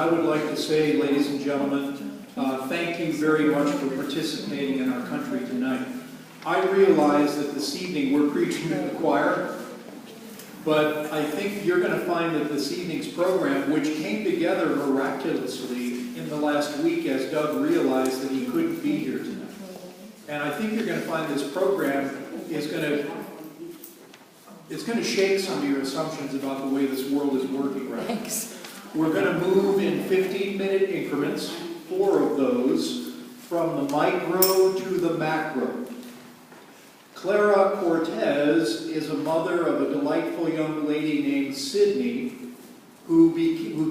I would like to say, ladies and gentlemen, thank you very much for participating in our country tonight. I realize that this evening we're preaching to the choir, but I think you're going to find that this evening's program, which came together miraculously in the last week as Doug realized that he couldn't be here tonight. And I think you're going to find this program is going to shake some of your assumptions about the way this world is working right now. Thanks. We're going to move in 15-minute increments, 4 of those, from the micro to the macro. Clara Cortez is a mother of a delightful young lady named Sydney who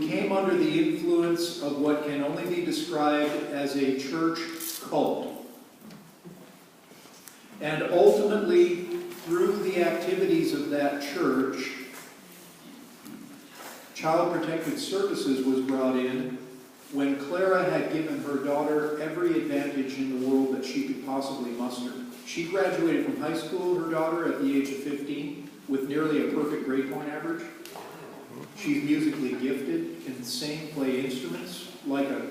came under the influence of what can only be described as a church cult. And ultimately, through the activities of that church, Child Protective Services was brought in when Clara had given her daughter every advantage in the world that she could possibly muster. She graduated from high school, her daughter, at the age of 15, with nearly a perfect grade point average. She's musically gifted, can sing, play instruments, like a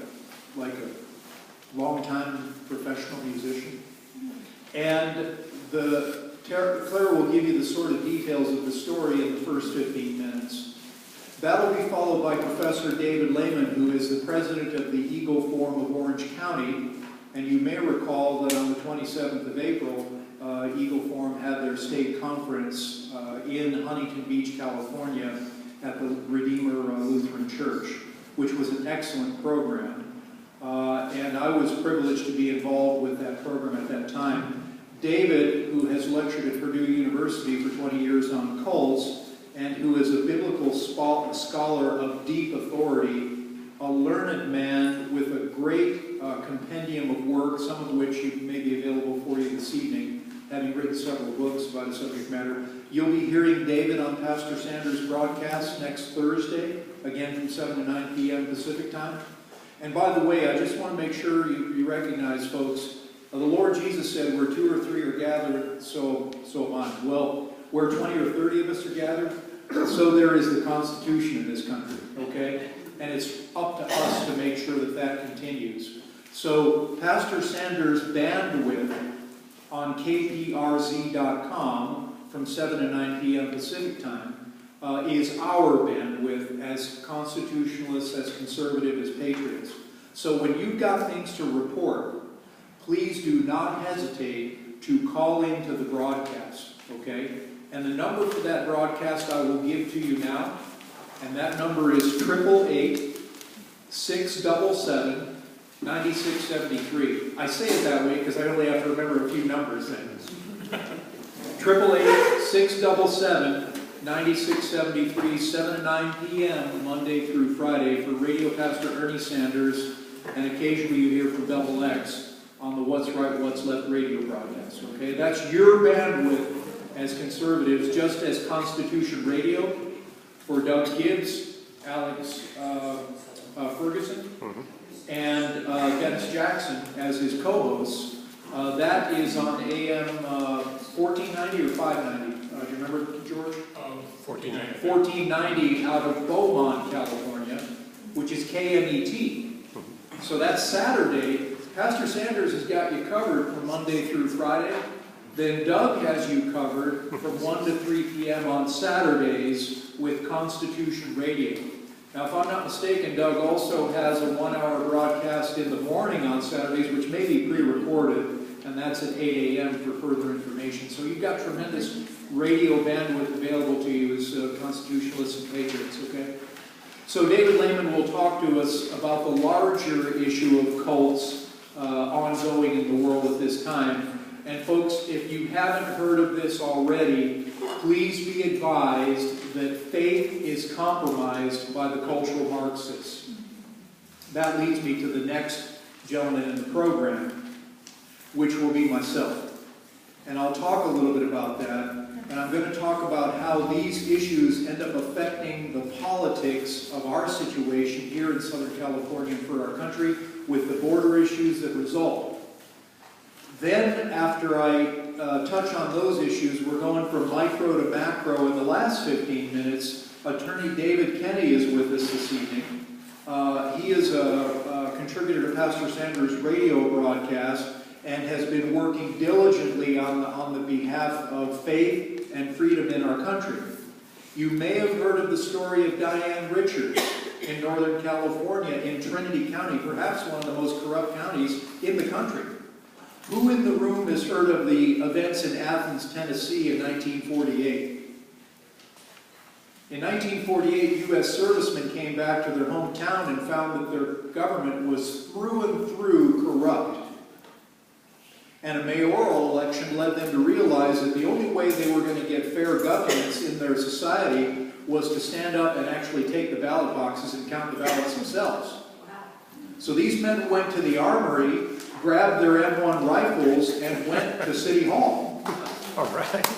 long-time professional musician. And Clara will give you the sort of details of the story in the first 15 minutes. That'll be followed by Professor David Lehman, who is the president of the Eagle Forum of Orange County. And you may recall that on the 27th of April, Eagle Forum had their state conference in Huntington Beach, California, at the Redeemer Lutheran Church, which was an excellent program. And I was privileged to be involved with that program at that time. David, who has lectured at Purdue University for 20 years on cults, and who is a biblical scholar of deep authority, a learned man with a great compendium of work, some of which may be available for you this evening, having written several books about a subject matter. You'll be hearing David on Pastor Sanders' broadcast next Thursday, again from 7 to 9 p.m. Pacific time. And by the way, I just want to make sure you recognize, folks, the Lord Jesus said, where 2 or 3 are gathered, so am I. Well, where 20 or 30 of us are gathered, so there is the Constitution in this country, okay? And it's up to us to make sure that that continues. So Pastor Sanders' bandwidth on kprz.com from 7 to 9 p.m. Pacific time is our bandwidth as constitutionalists, as conservative, as patriots. So when you've got things to report, please do not hesitate to call into the broadcast, okay? And the number for that broadcast I will give to you now, and that number is 888-677-9673. I say it that way because I only have to remember a few numbers then. 888-677-9673, 7 to 9 p.m. Monday through Friday for Radio Pastor Ernie Sanders, and occasionally you hear from Double X on the What's Right, What's Left radio broadcast. Okay, that's your bandwidth as conservatives, just as Constitution Radio for Doug Gibbs, Alex Ferguson, and Dennis Jackson as his co-hosts. That is on AM 1490 or 590. Do you remember, George? 1490. 1490 out of Beaumont, California, which is KMET. So that's Saturday. Pastor Sanders has got you covered from Monday through Friday. Then Doug has you covered from 1 to 3 p.m. on Saturdays with Constitution Radio. Now, if I'm not mistaken, Doug also has a 1-hour broadcast in the morning on Saturdays, which may be pre-recorded, and that's at 8 a.m. for further information. So you've got tremendous radio bandwidth available to you as constitutionalists and patriots, okay? So David Lehman will talk to us about the larger issue of cults ongoing in the world at this time. And folks, if you haven't heard of this already, please be advised that faith is compromised by the cultural Marxists. That leads me to the next gentleman in the program, which will be myself. And I'll talk a little bit about that. And I'm going to talk about how these issues end up affecting the politics of our situation here in Southern California and for our country, with the border issues that result. Then, after I touch on those issues, we're going from micro to macro. In the last 15 minutes, Attorney David Kenny is with us this evening. He is a contributor to Pastor Sanders' radio broadcast and has been working diligently on the behalf of faith and freedom in our country. You may have heard of the story of Diane Richards in Northern California, in Trinity County, perhaps one of the most corrupt counties in the country. Who in the room has heard of the events in Athens, Tennessee in 1948? In 1948, U.S. servicemen came back to their hometown and found that their government was through and through corrupt. And a mayoral election led them to realize that the only way they were going to get fair governance in their society was to stand up and actually take the ballot boxes and count the ballots themselves. So these men went to the armory, grabbed their M1 rifles, and went to City Hall. All right.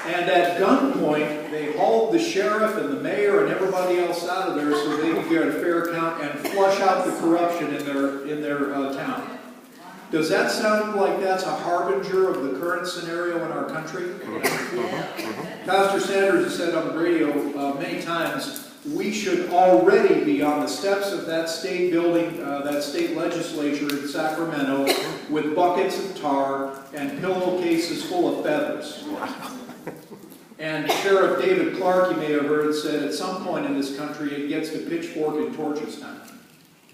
And at gunpoint, they hauled the sheriff and the mayor and everybody else out of there so they could get a fair count and flush out the corruption in their town. Does that sound like that's a harbinger of the current scenario in our country? Pastor Sanders has said on the radio many times, we should already be on the steps of that state building, that state legislature in Sacramento, with buckets of tar and pillowcases full of feathers. And Sheriff David Clark, you may have heard, said at some point in this country it gets to pitchfork and torches time.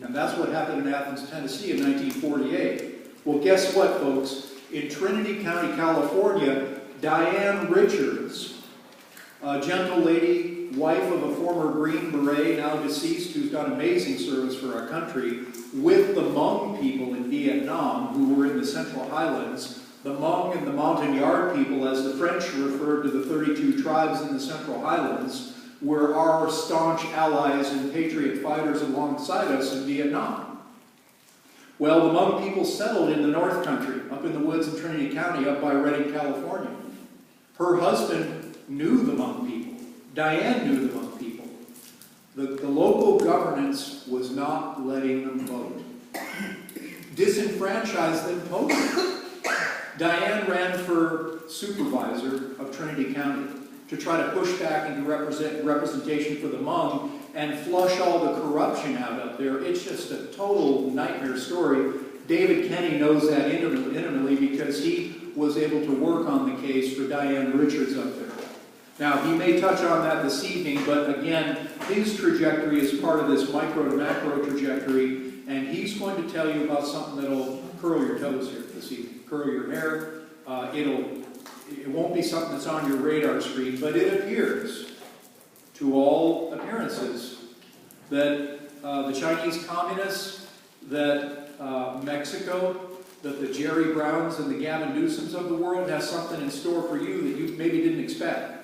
And that's what happened in Athens, Tennessee in 1948. Well, guess what, folks? In Trinity County, California, Diane Richards, a gentle lady, wife of a former Green Beret, now deceased, who's done amazing service for our country, with the Hmong people in Vietnam, who were in the Central Highlands. The Hmong and the Montagnard people, as the French referred to the 32 tribes in the Central Highlands, were our staunch allies and patriot fighters alongside us in Vietnam. Well, the Hmong people settled in the North Country, up in the woods in Trinity County, up by Redding, California. Her husband knew the Hmong people. Diane knew the Hmong people. The local governance was not letting them vote. Disenfranchised them totally. Diane ran for supervisor of Trinity County to try to push back into representation for the Hmong and flush all the corruption out up there. It's just a total nightmare story. David Kenny knows that intimately because he was able to work on the case for Diane Richards up there. Now, he may touch on that this evening, but again, his trajectory is part of this micro to macro trajectory, and he's going to tell you about something that'll curl your toes here this evening, curl your hair. It won't be something that's on your radar screen, but it appears, to all appearances, that the Chinese communists, that Mexico, that the Jerry Browns and the Gavin Newsoms of the world has something in store for you that you maybe didn't expect.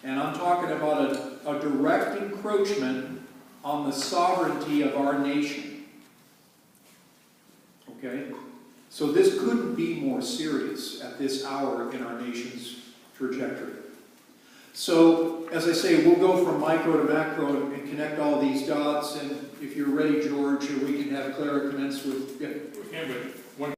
And I'm talking about a direct encroachment on the sovereignty of our nation. Okay? So this couldn't be more serious at this hour in our nation's trajectory. So, as I say, we'll go from micro to macro and connect all these dots. And if you're ready, George, we can have Clara commence with... Yeah.